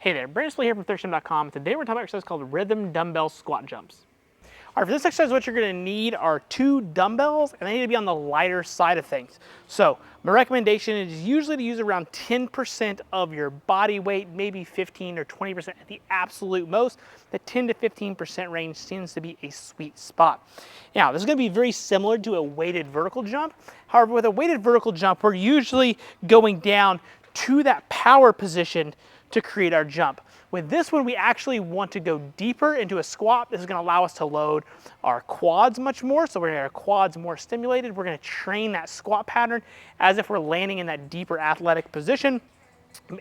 Hey there, Brandon Splay here from ThirstGym.com. Today we're talking about an exercise called rhythm dumbbell squat jumps. All right, for this exercise, what you're gonna need are 2 dumbbells, and they need to be on the lighter side of things. So my recommendation is usually to use around 10% of your body weight, maybe 15 or 20% at the absolute most. The 10 to 15% range seems to be a sweet spot. Now, this is gonna be very similar to a weighted vertical jump. However, with a weighted vertical jump, we're usually going down to that power position to create our jump. With this one, we actually want to go deeper into a squat. This is gonna allow us to load our quads much more, so we're gonna get our quads more stimulated. We're gonna train that squat pattern as if we're landing in that deeper athletic position.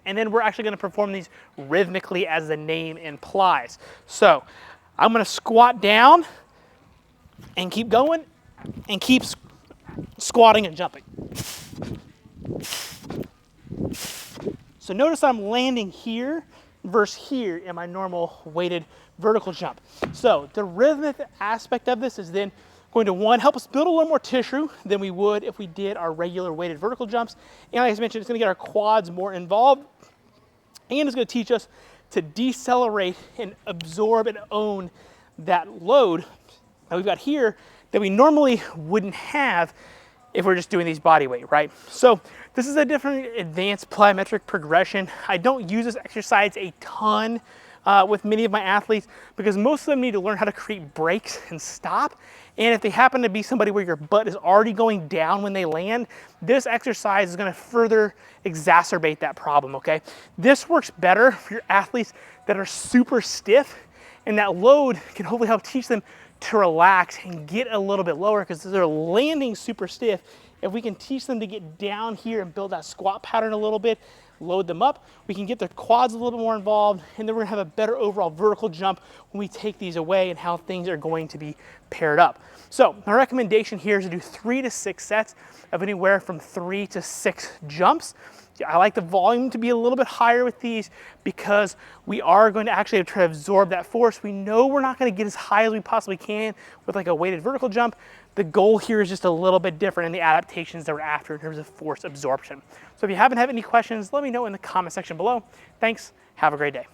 And then we're actually gonna perform these rhythmically as the name implies. So I'm gonna squat down and keep going and keep squatting and jumping. So notice I'm landing here versus here in my normal weighted vertical jump. So the rhythmic aspect of this is then going to, one, help us build a little more tissue than we would if we did our regular weighted vertical jumps. And like I mentioned, it's gonna get our quads more involved, and it's gonna teach us to decelerate and absorb and own that load that we've got here that we normally wouldn't have if we're just doing these body weight, right? So this is a different advanced plyometric progression. I don't use this exercise a ton with many of my athletes because most of them need to learn how to create breaks and stop. And if they happen to be somebody where your butt is already going down when they land, this exercise is gonna further exacerbate that problem, okay? This works better for your athletes that are super stiff, and that load can hopefully help teach them to relax and get a little bit lower because they're landing super stiff. If we can teach them to get down here and build that squat pattern a little bit, load them up, we can get their quads a little bit more involved, and then we're gonna have a better overall vertical jump when we take these away and how things are going to be paired up. So my recommendation here is to do 3 to 6 sets of anywhere from 3 to 6 jumps. I like the volume to be a little bit higher with these because we are going to actually try to absorb that force. We know we're not going to get as high as we possibly can with like a weighted vertical jump. The goal here is just a little bit different in the adaptations that we're after in terms of force absorption. So if you haven't had any questions, let me know in the comment section below. Thanks. Have a great day.